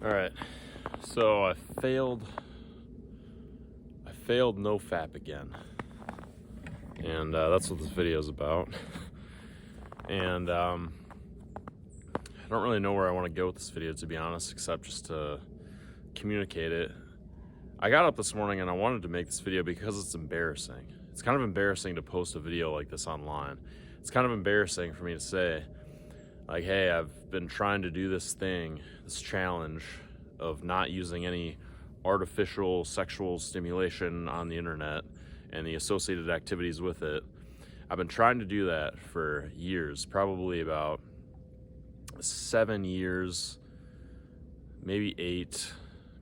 All right, so I failed nofap again, and that's what this video is about. And I don't really know where I want to go with this video, to be honest, except just to communicate it. I got up this morning and I wanted to make this video because it's embarrassing. It's kind of embarrassing to post a video like this online. It's kind of embarrassing for me to say, like, hey, I've been trying to do this thing, this challenge of not using any artificial sexual stimulation on the internet and the associated activities with it. I've been trying to do that for years, probably about 7 years, maybe 8,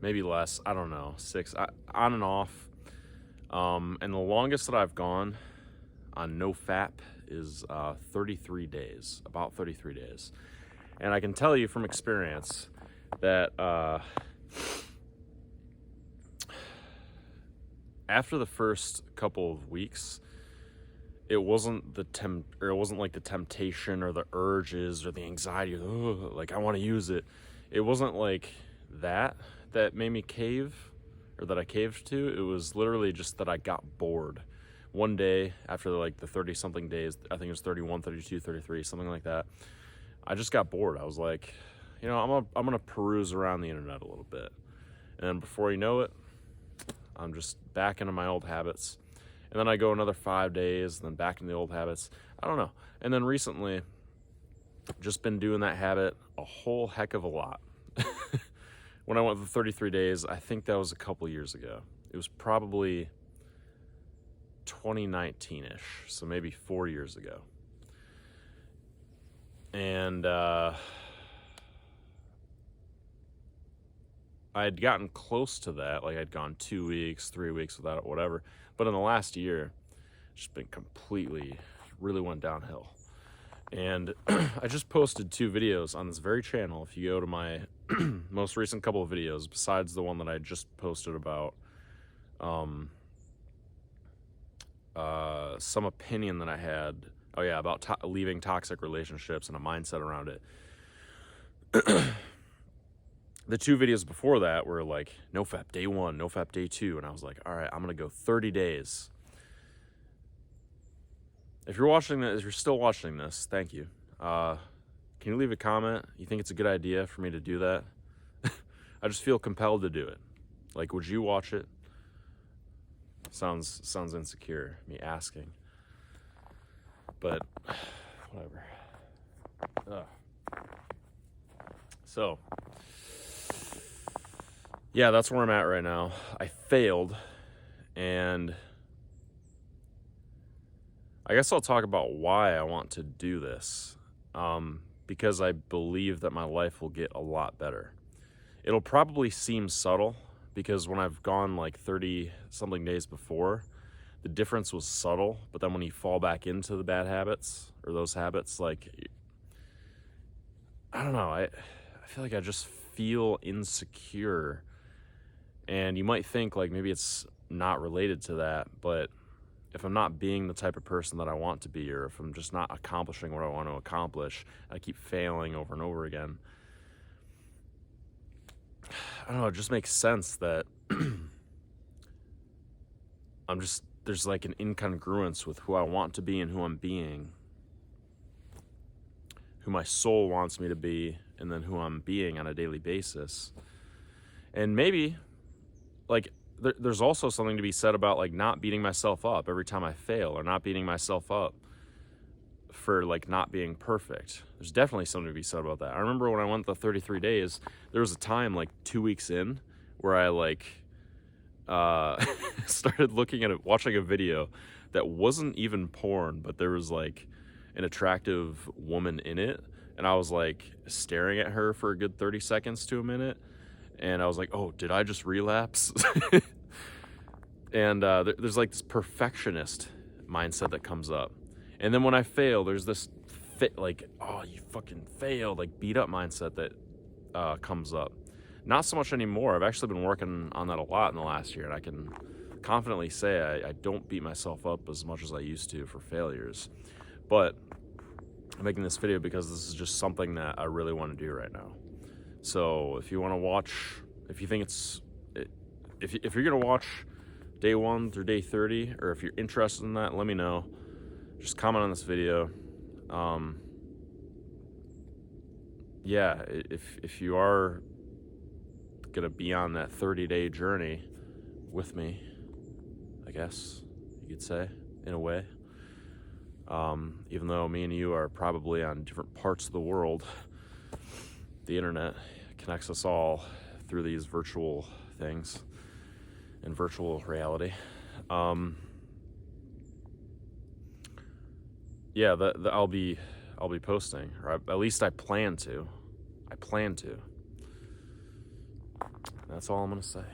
maybe less, I don't know, 6, on and off. And the longest that I've gone on nofap is 33 days, about 33 days. And I can tell you from experience that after the first couple of weeks, it wasn't like the temptation or the urges or the anxiety, like I want to use it. It wasn't like that made me cave, or that I caved to. It was literally just that I got bored. One day after like the 30 something days, I think it was 31, 32, 33, something like that, I just got bored. I was like, you know, I'm gonna peruse around the internet a little bit. And then before you know it, I'm just back into my old habits. And then I go another 5 days, and then back into the old habits. I don't know. And then recently, just been doing that habit a whole heck of a lot. When I went for 33 days, I think that was a couple years ago. It was probably 2019-ish, so maybe 4 years ago. And I had gotten close to that, like I'd gone 2 weeks, 3 weeks without it, whatever. But in the last year, it's just been really went downhill. And I just posted 2 videos on this very channel. If you go to my most recent couple of videos, besides the one that I just posted about some opinion that I had, about leaving toxic relationships and a mindset around it. The 2 videos before that were like nofap day 1, nofap day 2, and I was like, all right, I'm gonna go 30 days. If you're watching this, if you're still watching this, thank you. Can you leave a comment? You think it's a good idea for me to do that? I just feel compelled to do it. Like, would you watch it? Sounds insecure, me asking. But whatever. So, yeah, that's where I'm at right now. I failed, and I guess I'll talk about why I want to do this, because I believe that my life will get a lot better. It'll probably seem subtle, because when I've gone like 30-something days before, the difference was subtle, but then when you fall back into the bad habits, or those habits, like, I don't know, I feel like I just feel insecure. And you might think like maybe it's not related to that, but if I'm not being the type of person that I want to be, or if I'm just not accomplishing what I want to accomplish, I keep failing over and over again. I don't know, it just makes sense that there's like an incongruence with who I want to be and who I'm being, who my soul wants me to be, and then who I'm being on a daily basis. And maybe, like, there's also something to be said about like not beating myself up every time I fail, or not beating myself up for like not being perfect. There's definitely something to be said about that. I remember when I went the 33 days, there was a time like 2 weeks in where I like started watching a video that wasn't even porn, but there was like an attractive woman in it, and I was like staring at her for a good 30 seconds to a minute. And I was like, oh, did I just relapse? And there's like this perfectionist mindset that comes up. And then when I fail, there's this like, oh, you fucking failed, like beat up mindset that comes up. Not so much anymore. I've actually been working on that a lot in the last year. And I can confidently say I don't beat myself up as much as I used to for failures. But I'm making this video because this is just something that I really want to do right now. So if you want to watch, if you think it's, if you're going to watch day 1 through day 30, or if you're interested in that, let me know. Just comment on this video. Yeah, if you are going to be on that 30-day journey with me, I guess you could say, in a way. Even though me and you are probably on different parts of the world, the internet connects us all through these virtual things and virtual reality. Yeah, I'll be posting, or at least I plan to. That's all I'm gonna say.